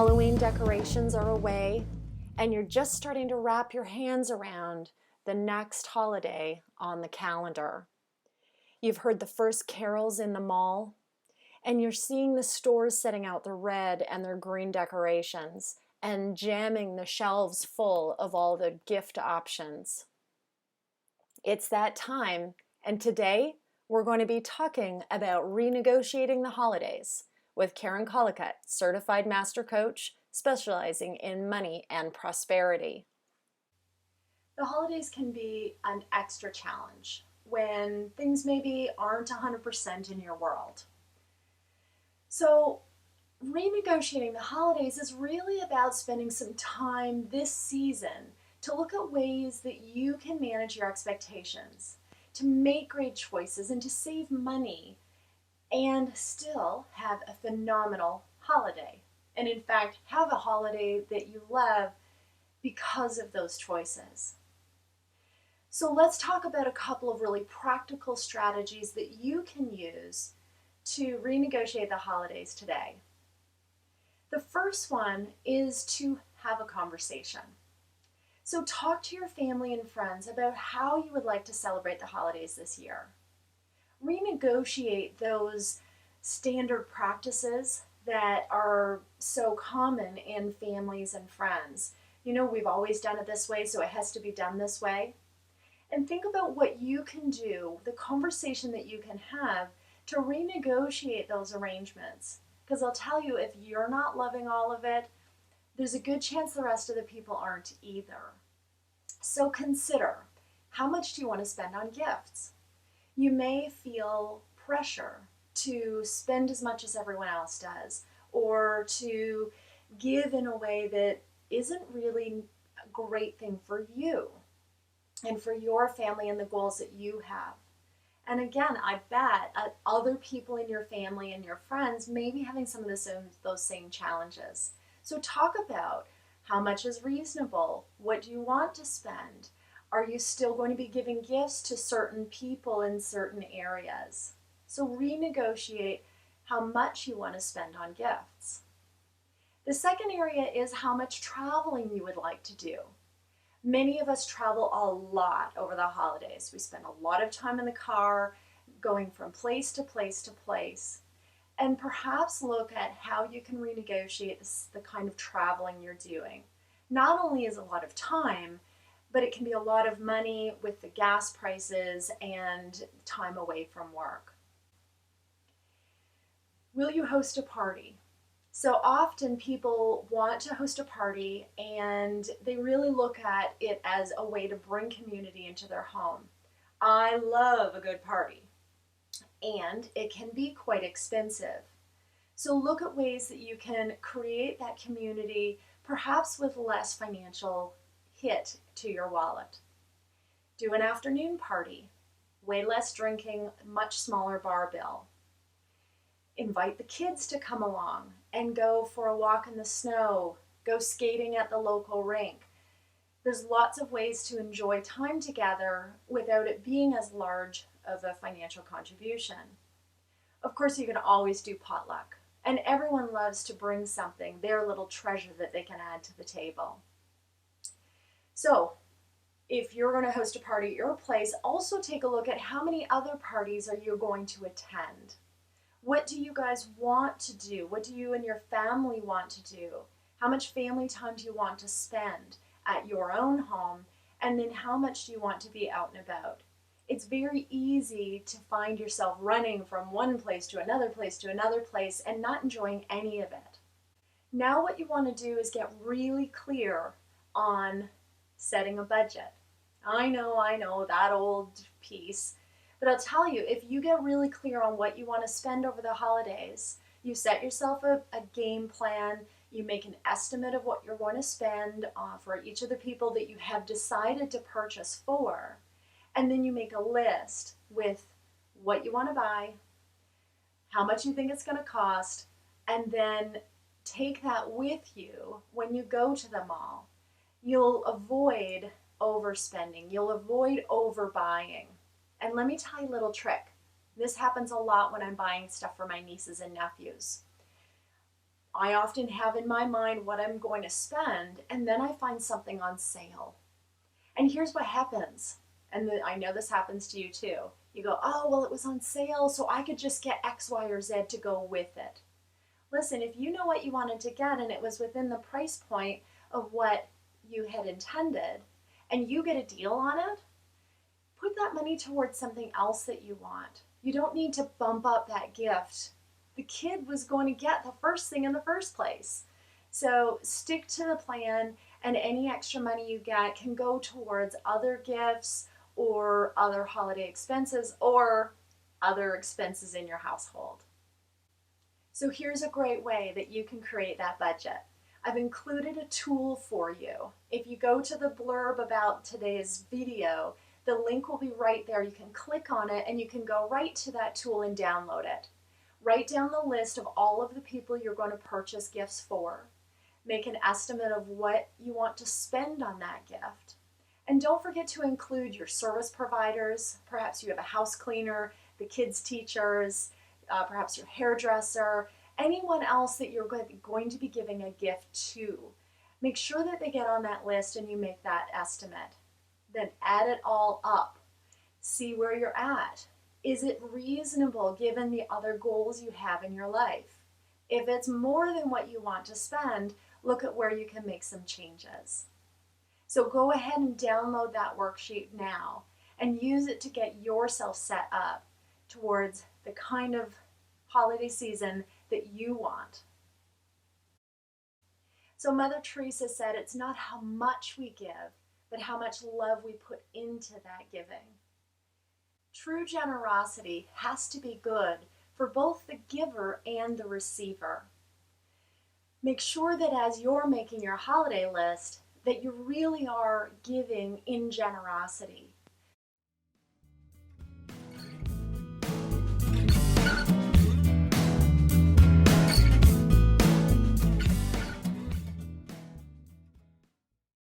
Halloween decorations are away, and you're just starting to wrap your hands around the next holiday on the calendar. You've heard the first carols in the mall, and you're seeing the stores setting out their red and their green decorations and jamming the shelves full of all the gift options. It's that time, and today we're going to be talking about renegotiating the holidays with Karen Collacutt, certified master coach specializing in money and prosperity. The holidays can be an extra challenge when things maybe aren't 100% in your world. So, renegotiating the holidays is really about spending some time this season to look at ways that you can manage your expectations, to make great choices, and to save money and still have a phenomenal holiday. And in fact, have a holiday that you love because of those choices. So let's talk about a couple of really practical strategies that you can use to renegotiate the holidays today. The first one is to have a conversation. So talk to your family and friends about how you would like to celebrate the holidays this year. Renegotiate those standard practices that are so common in families and friends. You know, we've always done it this way, so it has to be done this way. And think about what you can do, the conversation that you can have to renegotiate those arrangements. Because I'll tell you, if you're not loving all of it, there's a good chance the rest of the people aren't either. So consider, how much do you want to spend on gifts? You may feel pressure to spend as much as everyone else does, or to give in a way that isn't really a great thing for you and for your family and the goals that you have. And again, I bet other people in your family and your friends may be having some of those same challenges. So talk about how much is reasonable, what do you want to spend? Are you still going to be giving gifts to certain people in certain areas? So renegotiate how much you want to spend on gifts. The second area is how much traveling you would like to do. Many of us travel a lot over the holidays. We spend a lot of time in the car, going from place to place to place. And perhaps look at how you can renegotiate the kind of traveling you're doing. Not only is a lot of time, but it can be a lot of money with the gas prices and time away from work. Will you host a party? So often people want to host a party and they really look at it as a way to bring community into their home. I love a good party, and it can be quite expensive. So look at ways that you can create that community, perhaps with less financial hit to your wallet. Do an afternoon party, way less drinking, much smaller bar bill. Invite the kids to come along and go for a walk in the snow, go skating at the local rink. There's lots of ways to enjoy time together without it being as large of a financial contribution. Of course, you can always do potluck, and everyone loves to bring something, their little treasure that they can add to the table. So, if you're going to host a party at your place, also take a look at how many other parties are you going to attend. What do you guys want to do? What do you and your family want to do? How much family time do you want to spend at your own home? And then how much do you want to be out and about? It's very easy to find yourself running from one place to another place to another place and not enjoying any of it. Now what you want to do is get really clear on setting a budget. I know, that old piece. But I'll tell you, if you get really clear on what you want to spend over the holidays, you set yourself a game plan, you make an estimate of what you're going to spend for each of the people that you have decided to purchase for, and then you make a list with what you want to buy, how much you think it's going to cost, and then take that with you when you go to the mall. You'll avoid overspending. You'll avoid overbuying. And let me tell you a little trick. This happens a lot when I'm buying stuff for my nieces and nephews. I often have in my mind what I'm going to spend, and then I find something on sale. And here's what happens. And I know this happens to you too. You go, oh, well, it was on sale, so I could just get X, Y, or Z to go with it. Listen, if you know what you wanted to get and it was within the price point of what you had intended, and you get a deal on it, put that money towards something else that you want. You don't need to bump up that gift. The kid was going to get the first thing in the first place. So stick to the plan, and any extra money you get can go towards other gifts or other holiday expenses or other expenses in your household. So here's a great way that you can create that budget. I've included a tool for you. If you go to the blurb about today's video, the link will be right there. You can click on it and you can go right to that tool and download it. Write down the list of all of the people you're going to purchase gifts for. Make an estimate of what you want to spend on that gift. And don't forget to include your service providers. Perhaps you have a house cleaner, the kids' teachers, perhaps your hairdresser, anyone else that you're going to be giving a gift to. Make sure that they get on that list and you make that estimate. Then add it all up. See where you're at. Is it reasonable given the other goals you have in your life? If it's more than what you want to spend, look at where you can make some changes. So go ahead and download that worksheet now and use it to get yourself set up towards the kind of holiday season that you want. So Mother Teresa said, it's not how much we give, but how much love we put into that giving. True generosity has to be good for both the giver and the receiver. Make sure that as you're making your holiday list, that you really are giving in generosity.